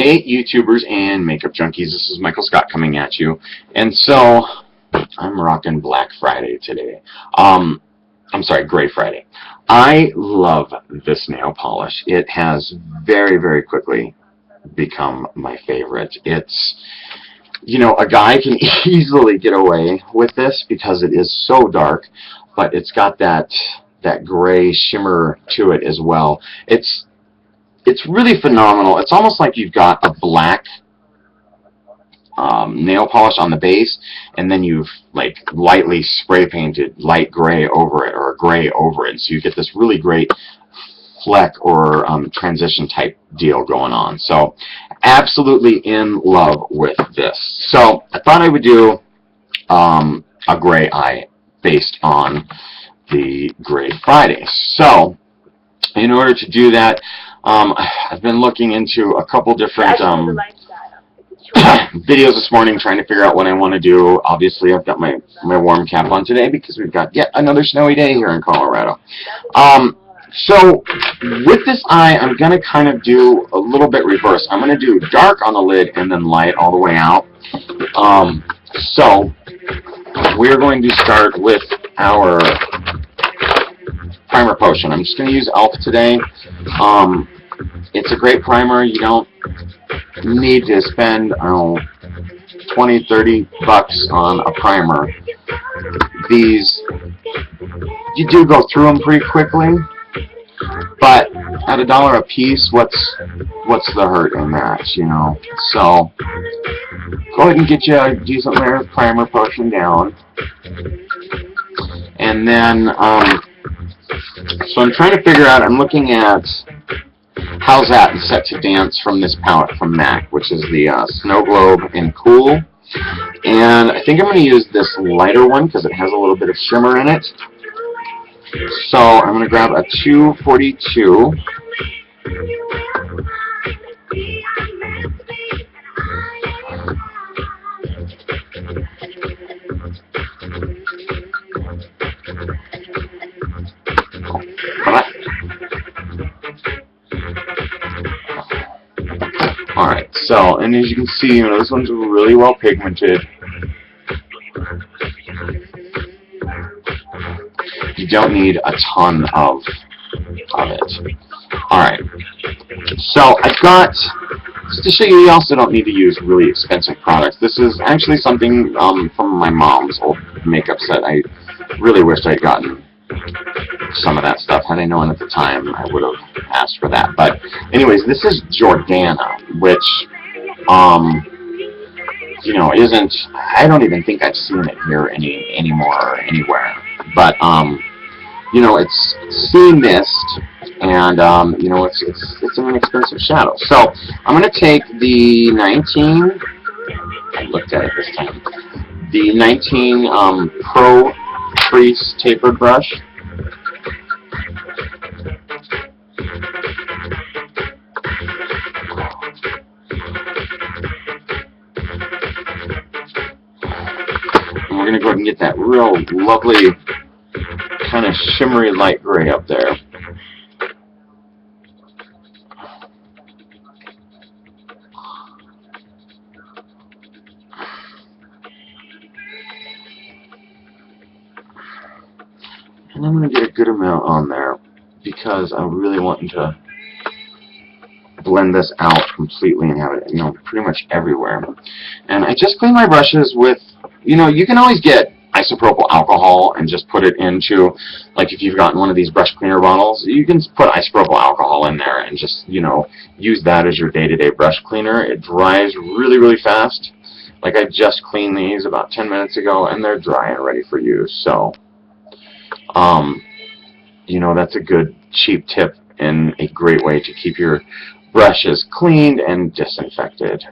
Hey, YouTubers and makeup junkies, this is Michael Scott coming at you. And so, I'm rocking Black Friday today. I'm sorry, Gray Friday. I love this nail polish. It has very, very quickly become my favorite. It's, a guy can easily get away with this because it is so dark, but it's got that gray shimmer to it as well. It's really phenomenal. It's almost like you've got a black nail polish on the base, and then you've like lightly spray painted light gray over it, or gray over it, so you get this really great fleck or transition type deal going on. So absolutely in love with this. So I thought I would do a gray eye based on the Gray Friday. So in order to do that, I've been looking into a couple different videos this morning trying to figure out what I want to do. Obviously, I've got my warm cap on today because we've got yet another snowy day here in Colorado. So with this eye, I'm going to kind of do a little bit reverse. I'm going to do dark on the lid and then light all the way out. So we're going to start with our primer potion. I'm just going to use e.l.f. today. It's a great primer. You don't need to spend, I don't know, 20, 30 bucks on a primer. These, you do go through them pretty quickly, but at $1 a piece, what's the hurt in that, So go ahead and get you a decent layer of primer potion down. And then, so I'm trying to figure out, I'm looking at How's That and Set to Dance from this palette from MAC, which is the Snow Globe in Cool. And I think I'm going to use this lighter one because it has a little bit of shimmer in it. So I'm going to grab a 242. Alright, so, and as you can see, this one's really well pigmented. You don't need a ton of it. Alright, so I've got, just to show you, you also don't need to use really expensive products. This is actually something from my mom's old makeup set. I really wished I'd gotten some of that stuff. Had I known at the time, I would have asked for that. But anyways, this is Jordana, which isn't, I don't even think I've seen it here anymore or anywhere. But it's Sea Mist, and it's an inexpensive shadow. So I'm going to take the 19, I looked at it this time, the 19 Pro Crease tapered brush. And we're going to go ahead and get that real lovely kind of shimmery light gray up there. And I'm going to get a good amount on there because I'm really wanting to blend this out completely and have it, pretty much everywhere. And I just clean my brushes with, you can always get isopropyl alcohol and just put it into, like if you've gotten one of these brush cleaner bottles, you can put isopropyl alcohol in there and just, use that as your day-to-day brush cleaner. It dries really, really fast. Like I just cleaned these about 10 minutes ago and they're dry and ready for use. So, that's a good cheap tip and a great way to keep your brushes cleaned and disinfected.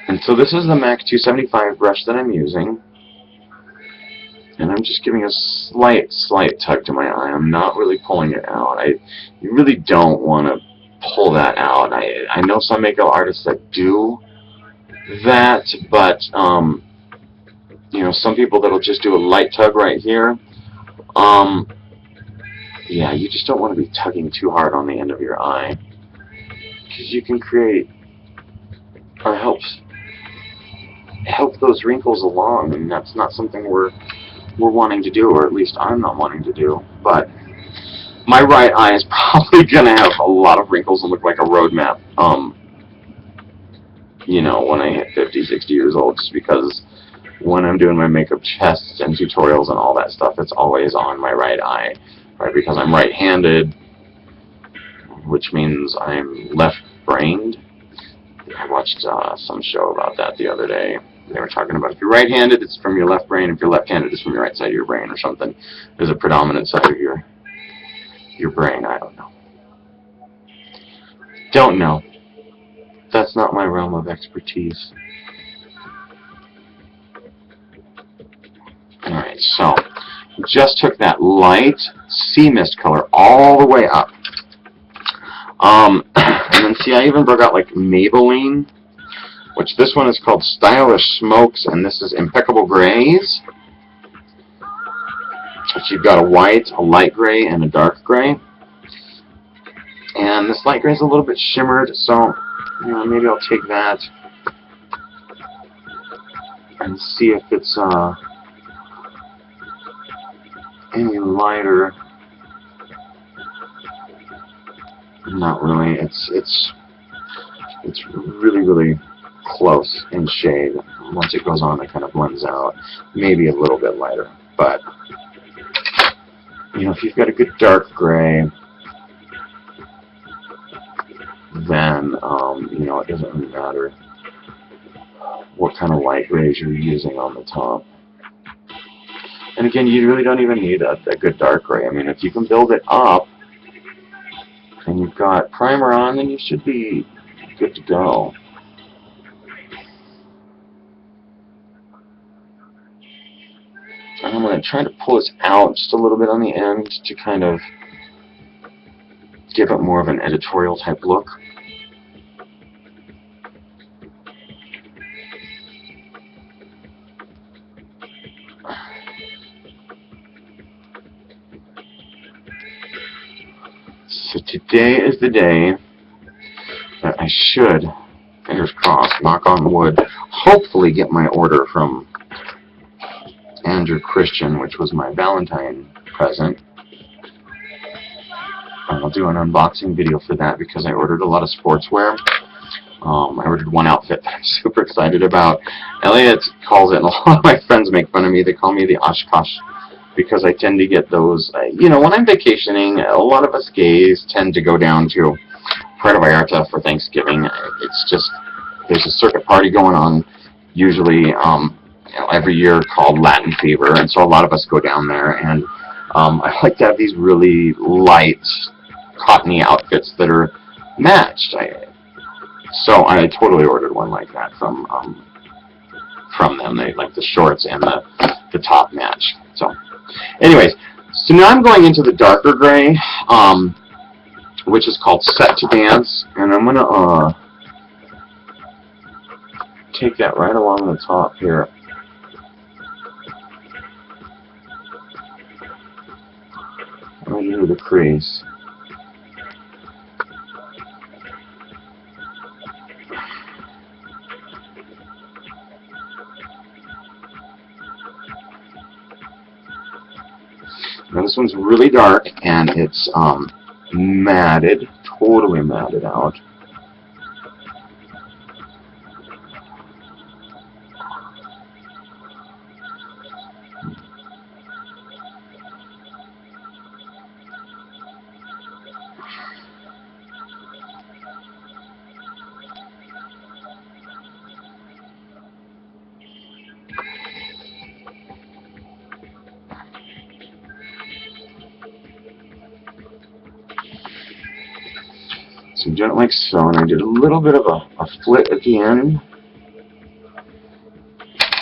And so this is the MAC 275 brush that I'm using. And I'm just giving a slight tug to my eye. I'm not really pulling it out. You really don't want to pull that out. I know some makeup artists that do that, but some people that'll just do a light tug right here. yeah, you just don't want to be tugging too hard on the end of your eye, because you can create or help those wrinkles along, and that's not something we're wanting to do, or at least I'm not wanting to do. But my right eye is probably gonna have a lot of wrinkles and look like a road map. When I hit 50, 60 years old, just because when I'm doing my makeup tests and tutorials and all that stuff, it's always on my right eye, right? Because I'm right-handed, which means I'm left-brained. I watched some show about that the other day. They were talking about if you're right-handed, it's from your left brain. If you're left-handed, it's from your right side of your brain or something. There's a predominant side of your brain. I don't know. Don't know. That's not my realm of expertise. Alright, so just took that light sea mist color all the way up. And then see, I even broke out like Maybelline, which this one is called Stylish Smokes, and this is Impeccable Grays. Which you've got a white, a light gray, and a dark gray. And this light gray is a little bit shimmered, so maybe I'll take that and see if it's any lighter. Not really. It's really close in shade. Once it goes on, it kind of blends out. Maybe a little bit lighter, but if you've got a good dark gray, then it doesn't really matter what kind of light grays you're using on the top. And again, you really don't even need a good dark gray. I mean, if you can build it up and you've got primer on, then you should be good to go. And I'm going to try to pull this out just a little bit on the end to kind of give it more of an editorial type look. So today is the day that I should, fingers crossed, knock on wood, hopefully get my order from Andrew Christian, which was my Valentine present. I'll do an unboxing video for that because I ordered a lot of sportswear. I ordered one outfit that I'm super excited about. Elliot calls it, and a lot of my friends make fun of me. They call me the Oshkosh because I tend to get those. When I'm vacationing, a lot of us gays tend to go down to Puerto Vallarta for Thanksgiving. It's just, there's a circuit party going on, usually every year, called Latin Fever, and so a lot of us go down there, and I like to have these really light, cottony outfits that are matched. So I totally ordered one like that from them. They like the shorts and the top match. So, anyways, so now I'm going into the darker gray, which is called Set to Dance, and I'm gonna take that right along the top here. Right into the crease. Now this one's really dark, and it's matted, totally matted out. So I'm doing it like so, and I did a little bit of a flit at the end,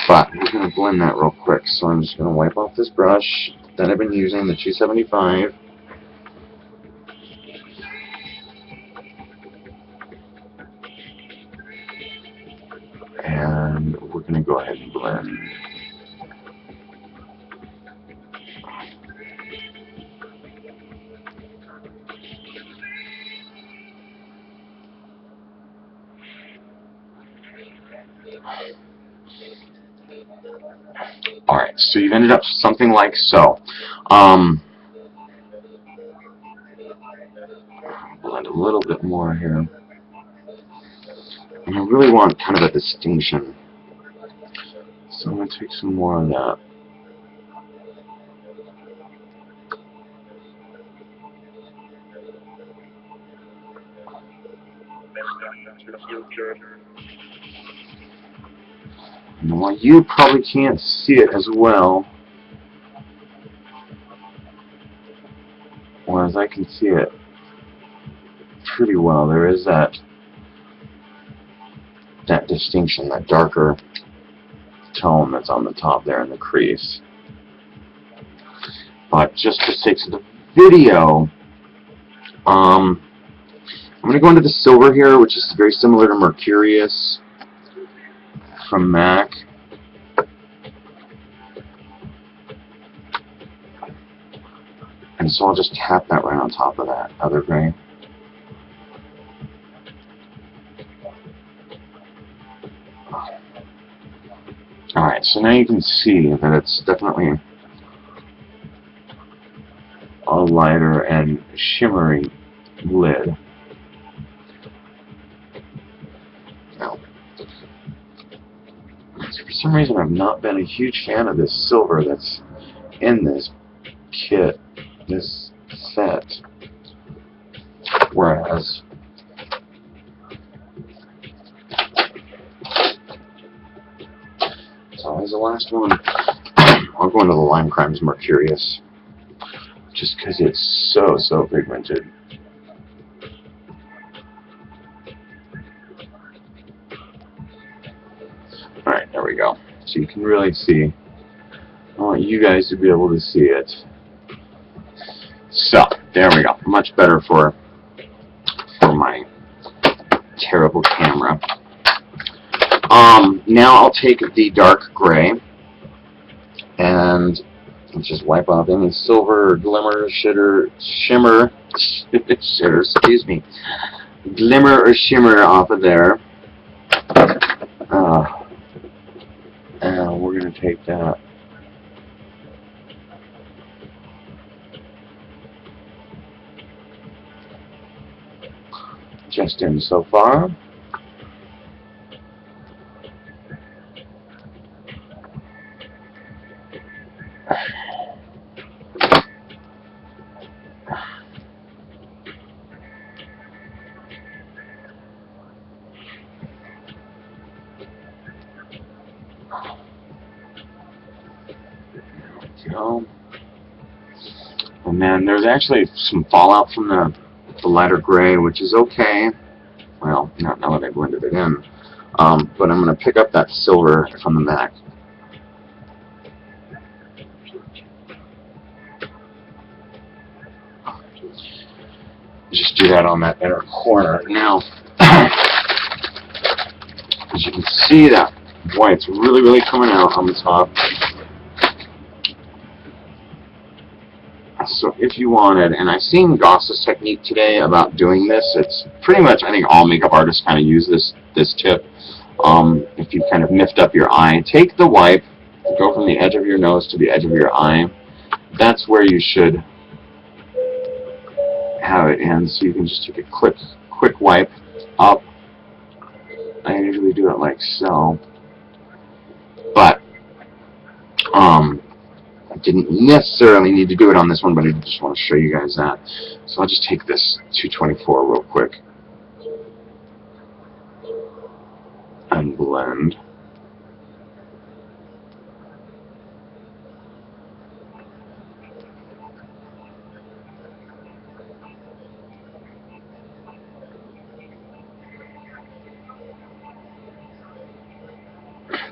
but we're going to blend that real quick. So I'm just going to wipe off this brush that I've been using, the 275. And we're going to go ahead and blend. Alright, so you've ended up something like so. Blend a little bit more here. And I really want kind of a distinction. So I'm going to take some more of that. And while you probably can't see it as well, whereas I can see it pretty well, there is that distinction, that darker tone that's on the top there in the crease. But just for sake of the video, I'm going to go into the silver here, which is very similar to Mercurius from MAC. And so I'll just tap that right on top of that other gray. Alright, so now you can see that it's definitely a lighter and shimmery lid. Now, for some reason I've not been a huge fan of this silver that's in this kit, this set, whereas as the last one, I'll go into the Lime Crimes Mercurius, just because it's so pigmented. Alright, there we go. So you can really see. I want you guys to be able to see it. So, there we go. Much better for my terrible camera. Now I'll take the dark gray and just wipe off any silver, glimmer, shimmer, excuse me, glimmer or shimmer off of there. And we're going to take that. Just in so far. Go. And then there's actually some fallout from the lighter gray, which is okay. Well, not now that I blended it in. But I'm going to pick up that silver from the MAC. Just do that on that inner corner. Now, as you can see, that white's really coming out on the top. So if you wanted, and I've seen Goss's technique today about doing this, it's pretty much, I think all makeup artists kind of use this tip. If you kind of miffed up your eye, take the wipe, go from the edge of your nose to the edge of your eye. That's where you should have it in, so you can just take a quick wipe up. I usually do it like so. But, I didn't necessarily need to do it on this one, but I just want to show you guys that. So I'll just take this 224 real quick and blend.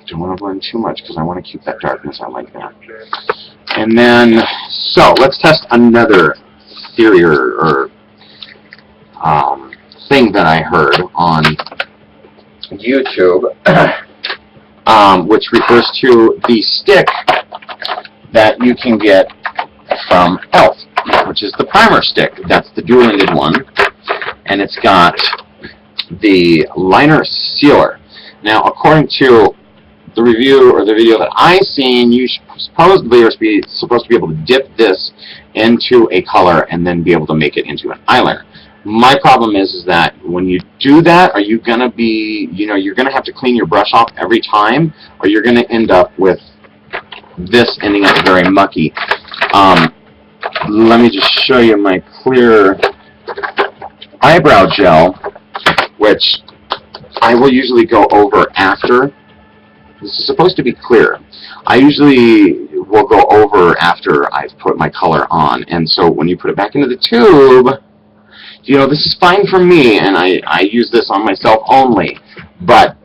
Don't want to blend too much because I want to keep that darkness out like that. And then, so let's test another theory or thing that I heard on YouTube, which refers to the stick that you can get from e.l.f., which is the primer stick. That's the dual-ended one, and it's got the liner sealer. Now, according to the review or the video that I seen, you supposedly are supposed to be able to dip this into a color and then be able to make it into an eyeliner. My problem is that when you do that, are you going to be, you're going to have to clean your brush off every time, or you're going to end up with this ending up very mucky. Let me just show you my clear eyebrow gel, which I will usually go over after. This is supposed to be clear. I usually will go over after I've put my color on, and so when you put it back into the tube, this is fine for me, and I use this on myself only, but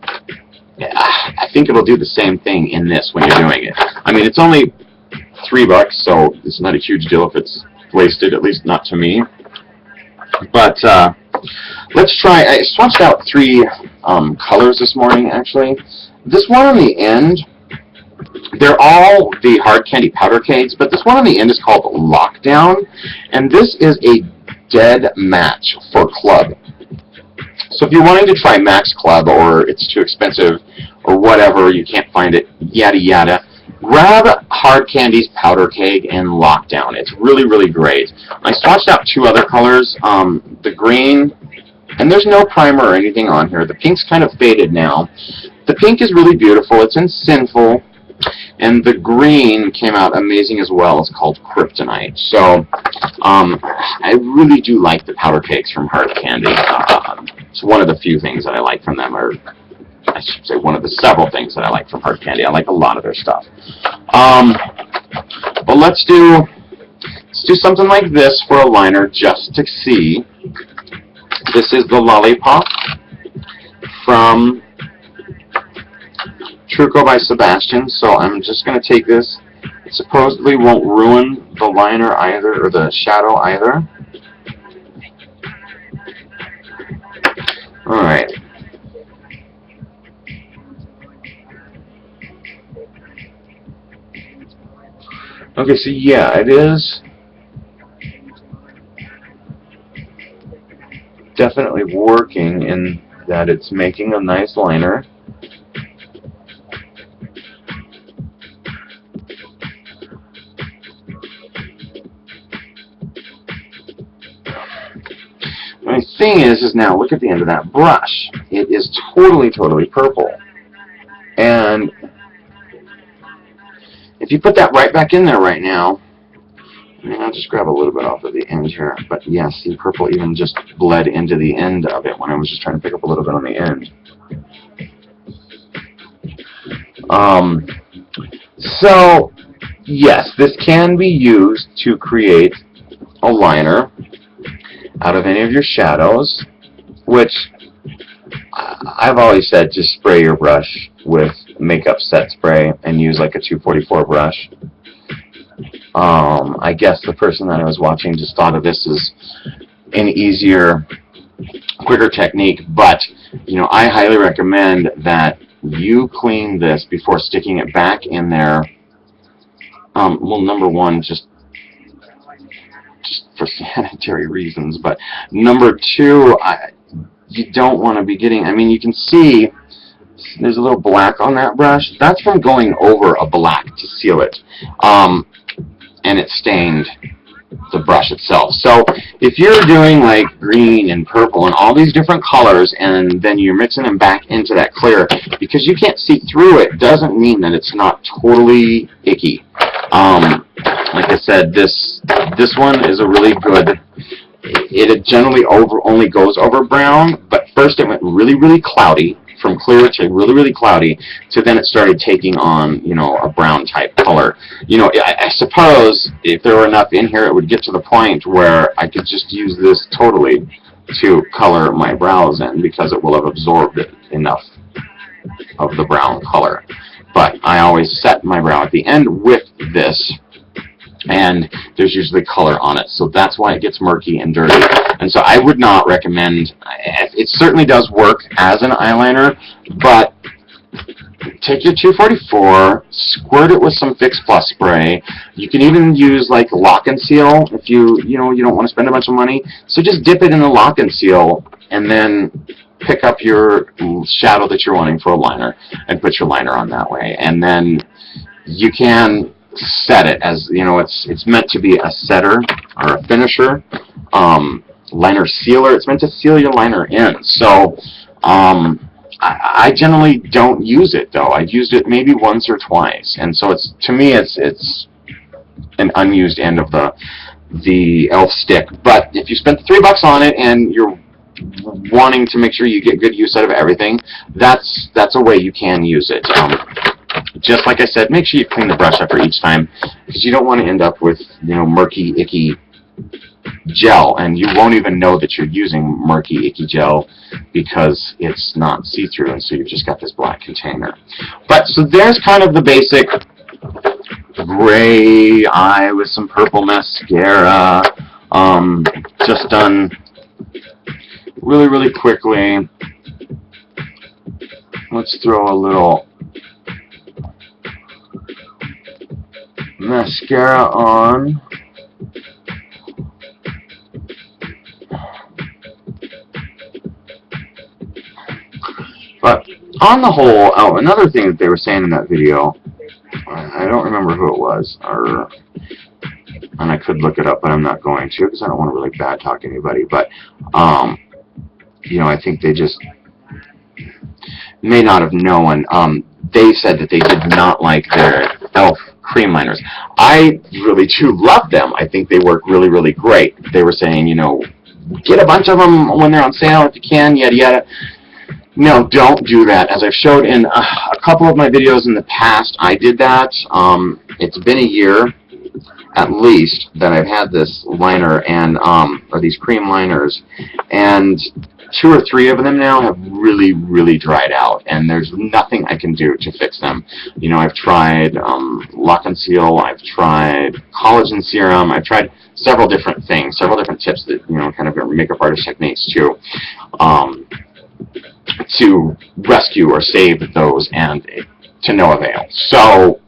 I think it'll do the same thing in this when you're doing it. I mean, it's only $3, so it's not a huge deal if it's wasted, at least not to me. But let's try. I swatched out 3 colors this morning, actually. This one on the end, they're all the hard candy powder cakes, but this one on the end is called Lockdown, and this is a dead match for Club. So if you're wanting to try Max Club, or it's too expensive, or whatever, you can't find it, yada yada, grab Hard Candy's Powder Cake and Lockdown. It's really, really great. I swatched out 2 other colors, the green, and there's no primer or anything on here. The pink's kind of faded now. The pink is really beautiful. It's in Sinful. And the green came out amazing as well. It's called Kryptonite. So I really do like the powder cakes from Hard Candy. It's one of the few things that I like from them, or I should say one of the several things that I like from Hard Candy. I like a lot of their stuff. But let's do something like this for a liner just to see. This is the Lollipop from Truco by Sebastian, so I'm just going to take this. It supposedly won't ruin the liner either, or the shadow either. Alright. Okay, so yeah, it is definitely working in that it's making a nice liner. My thing is now look at the end of that brush. It is totally, totally purple. And if you put that right back in there right now, I'll just grab a little bit off of the end here. But yeah, see, purple even just bled into the end of it when I was just trying to pick up a little bit on the end. So, yes, this can be used to create a liner out of any of your shadows, which I've always said just spray your brush with makeup set spray and use like a 244 brush. I guess the person that I was watching just thought of this as an easier, quicker technique, but I highly recommend that you clean this before sticking it back in there. Well, number one, just for sanitary reasons, but number 2, you don't want to be getting, you can see there's a little black on that brush. That's from going over a black to seal it, and it stained the brush itself. So if you're doing like green and purple and all these different colors, and then you're mixing them back into that clear, because you can't see through it, doesn't mean that it's not totally icky. Like I said, this one is a really good. It generally only goes over brown, but first it went really, really cloudy, from clear to really, really cloudy, to then it started taking on, a brown type color. I suppose if there were enough in here, it would get to the point where I could just use this totally to color my brows in, because it will have absorbed enough of the brown color. But I always set my brow at the end with this, and there's usually color on it, so that's why it gets murky and dirty. And so I would not recommend, it certainly does work as an eyeliner, but take your 244, squirt it with some Fix Plus spray. You can even use like Lock and Seal if you don't want to spend a bunch of money. So just dip it in the Lock and Seal, and then pick up your shadow that you're wanting for a liner and put your liner on that way. And then you can set it as, you know, it's meant to be a setter or a finisher, liner sealer. It's meant to seal your liner in. So I generally don't use it, though. I've used it maybe once or twice, and so it's, to me, it's an unused end of the e.l.f. stick. But if you spent $3 on it and you're wanting to make sure you get good use out of everything, that's a way you can use it. Just like I said, make sure you clean the brush after each time, because you don't want to end up with, you know, murky, icky gel, and you won't even know that you're using murky, icky gel because it's not see-through, and so you've just got this black container. But so there's kind of the basic gray eye with some purple mascara, just done really, really quickly. Let's throw a little mascara on. But on the whole, oh, another thing that they were saying in that video, I don't remember who it was, and I could look it up, but I'm not going to because I don't want to really bad talk anybody. But you know, I think they just may not have known. They said that they did not like their e.l.f. cream liners. I really do love them. I think they work really, really great. They were saying, you know, get a bunch of them when they're on sale if you can, yada yada. No, don't do that. As I've showed in a couple of my videos in the past, I did that. It's been a year, at least, that I've had this liner and or these cream liners, and 2 or 3 of them now have really, really dried out, and there's nothing I can do to fix them. You know, I've tried Lock and Seal, I've tried collagen serum, I've tried several different things, several different tips that, you know, kind of makeup artist techniques to rescue or save those, and to no avail. So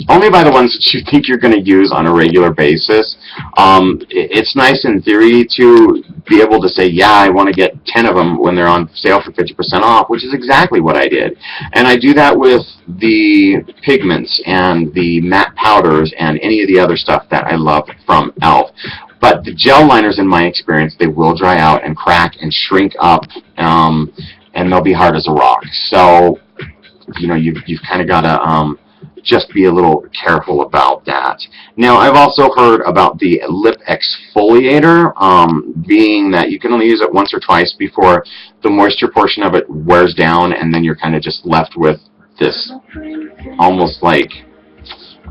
only buy the ones that you think you're going to use on a regular basis. It's nice in theory to be able to say, yeah, I want to get 10 of them when they're on sale for 50% off, which is exactly what I did. And I do that with the pigments and the matte powders and any of the other stuff that I love from e.l.f. But the gel liners, in my experience, they will dry out and crack and shrink up, and they'll be hard as a rock. So, you know, you've kind of got to just be a little careful about that. Now, I've also heard about the lip exfoliator, being that you can only use it once or twice before the moisture portion of it wears down, and then you're kind of just left with this almost like,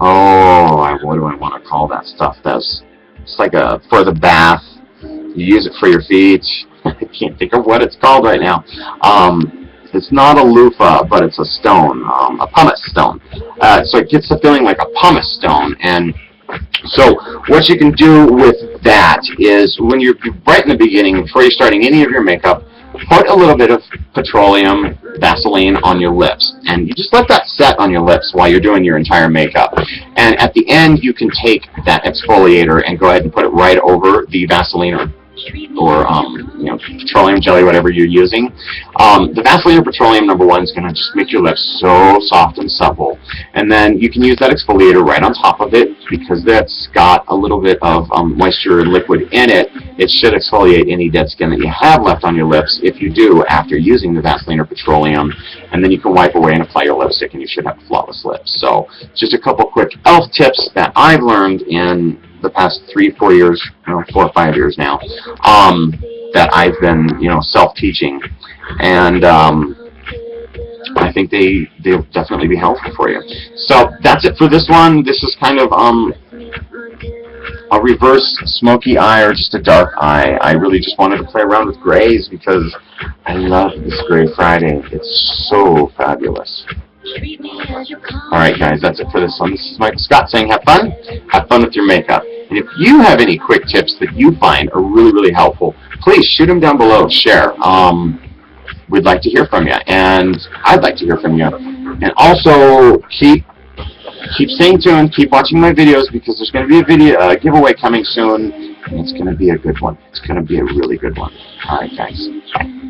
oh, what do I want to call that stuff? It's like a, for the bath, you use it for your feet. I can't think of what it's called right now. It's not a loofah, but it's a stone, a pumice stone. So it gets the feeling like a pumice stone. And so what you can do with that is, when you're right in the beginning, before you're starting any of your makeup, put a little bit of petroleum Vaseline on your lips, and you just let that set on your lips while you're doing your entire makeup. And at the end, you can take that exfoliator and go ahead and put it right over the Vaseline or you know, petroleum jelly, whatever you're using. The Vaseline or petroleum, number one, is going to just make your lips so soft and supple. And then you can use that exfoliator right on top of it, because that's got a little bit of moisture and liquid in it. It should exfoliate any dead skin that you have left on your lips, if you do, after using the Vaseline or petroleum. And then you can wipe away and apply your lipstick, and you should have flawless lips. So just a couple quick e.l.f. tips that I've learned in the past 3-4 years, 4 or 5 years now, that I've been, you know, self-teaching, and I think they'll definitely be helpful for you. So that's it for this one. This is kind of a reverse smoky eye, or just a dark eye. I really just wanted to play around with grays because I love this Gray Friday. It's so fabulous. Alright guys, that's it for this one. This is Michael Scott saying have fun with your makeup. And if you have any quick tips that you find are really, really helpful, please shoot them down below, share. We'd like to hear from you, and I'd like to hear from you. And also, keep staying tuned, keep watching my videos, because there's going to be a giveaway coming soon, and it's going to be a good one. It's going to be a really good one. Alright guys, bye.